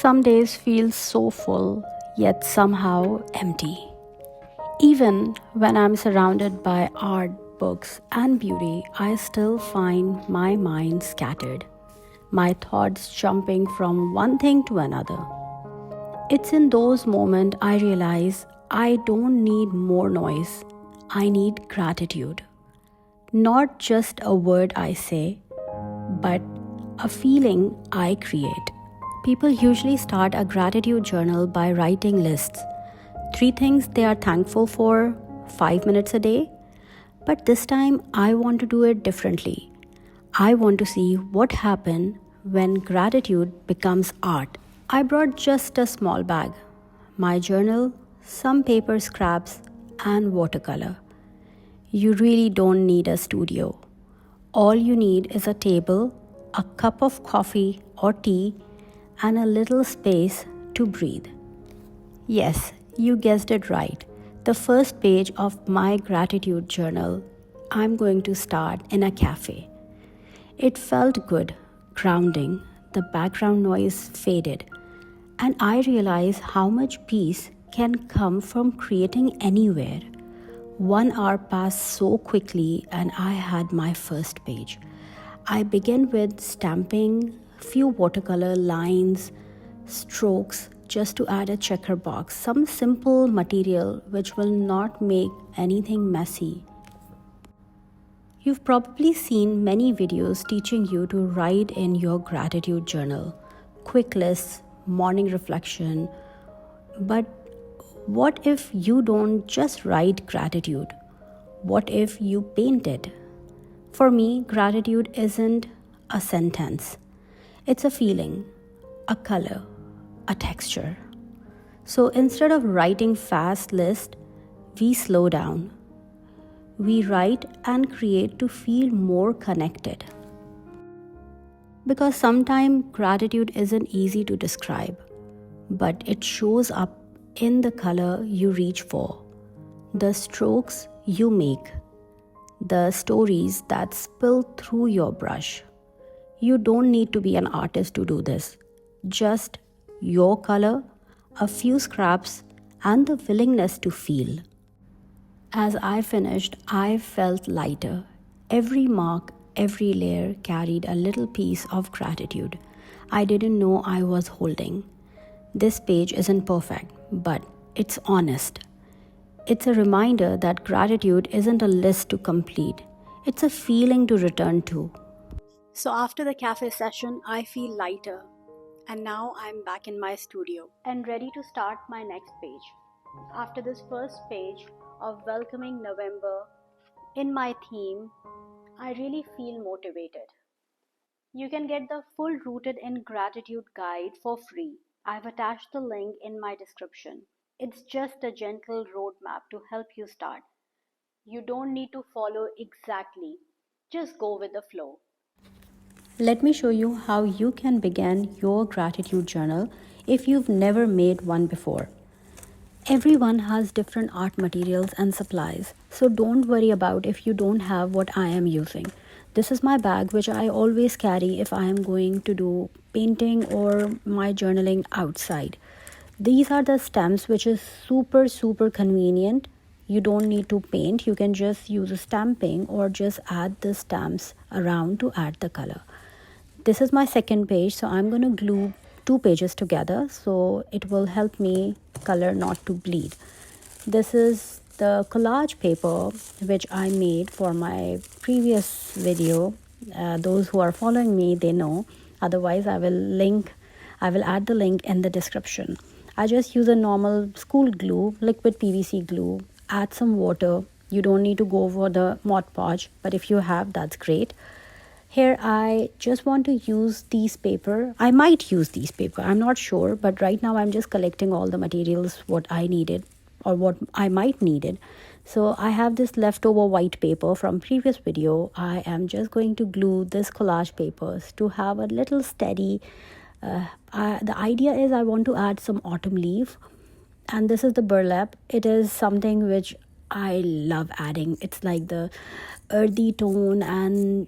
Some days feel so full, yet somehow empty. Even when I'm surrounded by art, books, and beauty, I still find my mind scattered, my thoughts jumping from one thing to another. It's in those moments I realize I don't need more noise, I need gratitude. Not just a word I say, but a feeling I create. People usually start a gratitude journal by writing lists. 3 things they are thankful for, 5 minutes a day. But this time I want to do it differently. I want to see what happens when gratitude becomes art. I brought just a small bag, my journal, some paper scraps, and watercolor. You really don't need a studio. All you need is a table, a cup of coffee or tea, and a little space to breathe. Yes, you guessed it right. The first page of my gratitude journal, I'm going to start in a cafe. It felt good, grounding, the background noise faded, and I realized how much peace can come from creating anywhere. 1 hour passed so quickly and I had my first page. I began with stamping, few watercolor lines, strokes just to add a checker box, some simple material which will not make anything messy. You've probably seen many videos teaching you to write in your gratitude journal, quick lists, morning reflection, but what if you don't just write gratitude? What if you paint it? For me, gratitude isn't a sentence. It's a feeling, a color, a texture. So instead of writing fast list, we slow down. We write and create to feel more connected. Because sometimes gratitude isn't easy to describe, but it shows up in the color you reach for, the strokes you make, the stories that spill through your brush. You don't need to be an artist to do this. Just your color, a few scraps, and the willingness to feel. As I finished, I felt lighter. Every mark, every layer carried a little piece of gratitude I didn't know I was holding. This page isn't perfect, but it's honest. It's a reminder that gratitude isn't a list to complete. It's a feeling to return to. So after the cafe session, I feel lighter. And now I'm back in my studio and ready to start my next page. After this first page of welcoming November in my theme, I really feel motivated. You can get the full Rooted in Gratitude guide for free. I've attached the link in my description. It's just a gentle roadmap to help you start. You don't need to follow exactly, just go with the flow. Let me show you how you can begin your gratitude journal if you've never made one before. Everyone has different art materials and supplies, so don't worry about if you don't have what I am using. This is my bag which I always carry if I am going to do painting or my journaling outside. These are the stamps which is super convenient. You don't need to paint, you can just use a stamping or just add the stamps around to add the color. This is my second page, so I'm going to glue 2 pages together so it will help me color not to bleed. This is the collage paper which I made for my previous video. Those who are following me, they know. Otherwise, I will add the link in the description. I just use a normal school glue, liquid PVC glue, add some water. You don't need to go for the Mod Podge, but if you have, that's great. Here I just want to use these paper. I might use these paper, I'm not sure, but right now I'm just collecting all the materials what I needed or what I might need it. So I have this leftover white paper from previous video. I am just going to glue this collage papers to have a little steady. The idea is I want to add some autumn leaf, and this is the burlap. It is something which I love adding. It's like the earthy tone, and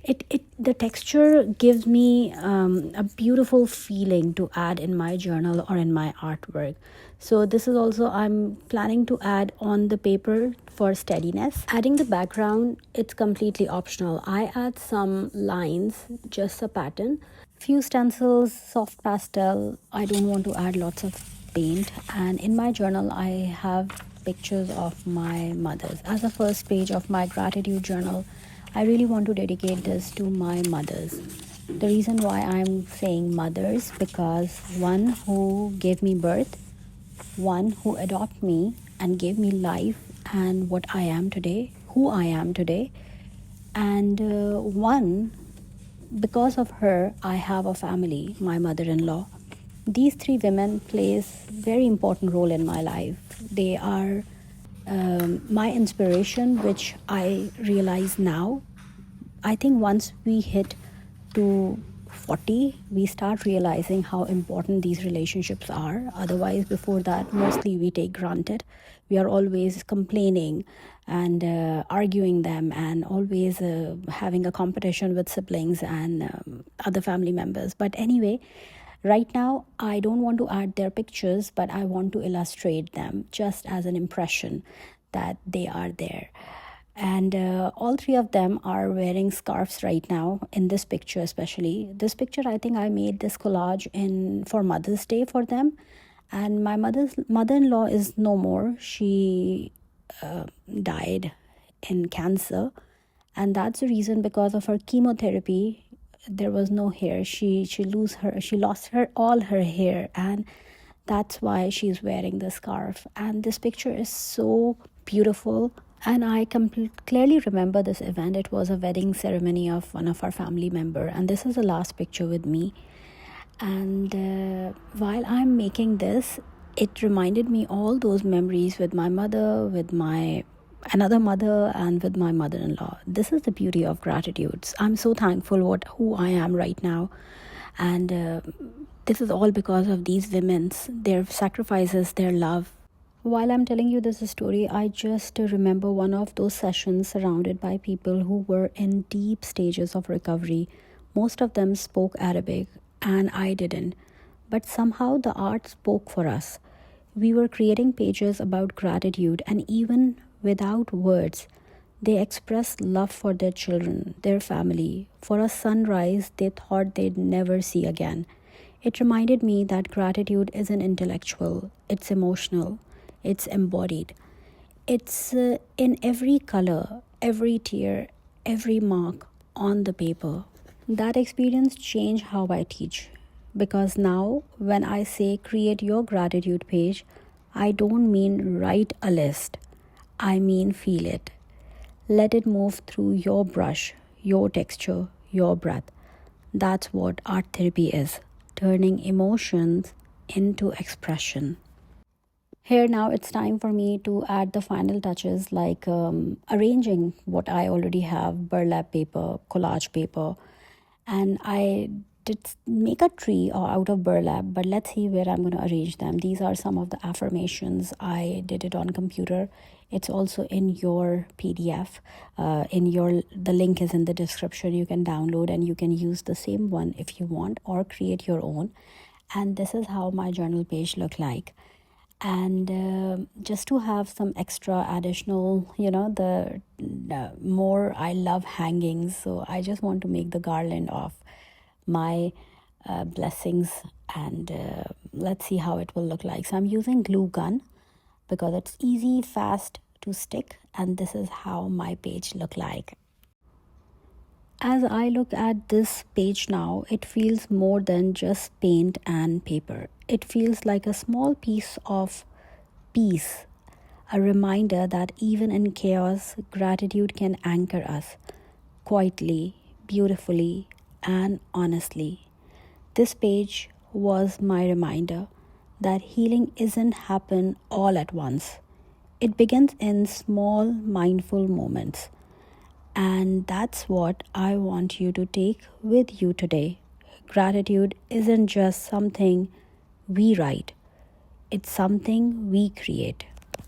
the texture gives me a beautiful feeling to add in my journal or in my artwork. So this is also, I'm planning to add on the paper for steadiness. Adding the background, it's completely optional. I add some lines, just a pattern, few stencils, soft pastel. I don't want to add lots of paint. And in my journal I have pictures of my mothers. As a first page of my gratitude journal, I really want to dedicate this to my mothers. The reason why I'm saying mothers, because one who gave me birth, one who adopted me and gave me life and what I am today, who I am today, and one, because of her I have a family, my mother-in-law. These three women plays very important role in my life. They are my inspiration, which I realize now. I think once we hit to 40, we start realizing how important these relationships are. Otherwise, before that, mostly we take granted. We are always complaining and arguing them, and always having a competition with siblings and other family members. But anyway, right now, I don't want to add their pictures, but I want to illustrate them just as an impression that they are there. And all three of them are wearing scarves right now in this picture. Especially this picture, I think I made this collage in for Mother's Day for them. And my mother-in-law is no more. She died in cancer, and that's the reason, because of her chemotherapy there was no hair. She lost her all her hair, and that's why she's wearing the scarf. And this picture is so beautiful, and I clearly remember this event. It was a wedding ceremony of one of our family member, and this is the last picture with me. And while I'm making this, it reminded me all those memories with my mother, with my another mother, and with my mother-in-law. This is the beauty of gratitude. I'm so thankful who I am right now, and this is all because of these women's, their sacrifices, their love. While I'm telling you this story, I just remember one of those sessions surrounded by people who were in deep stages of recovery. Most of them spoke Arabic, and I didn't. But somehow the art spoke for us. We were creating pages about gratitude, and even without words, they expressed love for their children, their family, for a sunrise they thought they'd never see again. It reminded me that gratitude isn't intellectual, it's emotional, it's embodied. It's in every color, every tear, every mark on the paper. That experience changed how I teach, because now when I say create your gratitude page, I don't mean write a list, I mean feel it. Let it move through your brush, your texture, your breath. That's what art therapy is, turning emotions into expression. Here now it's time for me to add the final touches, like arranging what I already have: burlap paper, collage paper, and I did make a tree out of burlap. But let's see where I'm going to arrange them. These are some of the affirmations. I did it on computer. It's also in your PDF. The link is in the description. You can download and you can use the same one if you want, or create your own. And this is how my journal page look like. And just to have some extra additional, the more, I love hangings, so I just want to make the garland of my blessings. And let's see how it will look like. So I'm using glue gun because it's easy, fast to stick, and this is how my page look like. As I look at this page now, it feels more than just paint and paper. It feels like a small piece of peace, a reminder that even in chaos, gratitude can anchor us quietly, beautifully, and honestly. This page was my reminder that healing isn't happen all at once. It begins in small, mindful moments. And that's what I want you to take with you today. Gratitude isn't just something we write, it's something we create.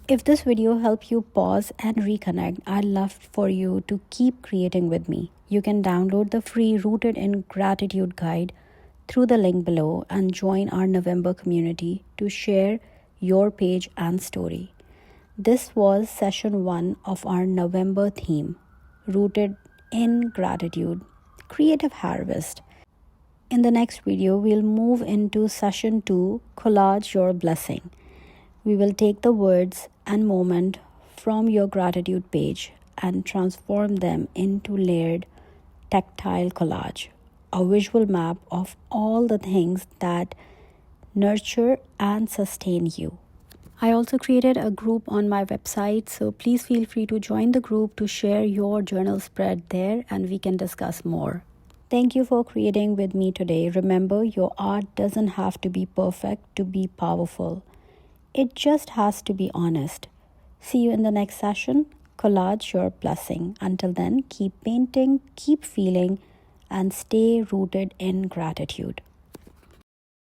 If this video helped you pause and reconnect, I'd love for you to keep creating with me. You can download the free Rooted in Gratitude guide through the link below and join our November community to share your page and story. This was session 1 of our November theme, Rooted in Gratitude, Creative Harvest. In the next video, we'll move into session 2, Collage Your Blessing. We will take the words and moment from your gratitude page and transform them into layered, tactile collage, a visual map of all the things that nurture and sustain you. I also created a group on my website, so please feel free to join the group to share your journal spread there and we can discuss more. Thank you for creating with me today. Remember, your art doesn't have to be perfect to be powerful. It just has to be honest. See you in the next session. Collage your blessing. Until then, keep painting, keep feeling, and stay rooted in gratitude.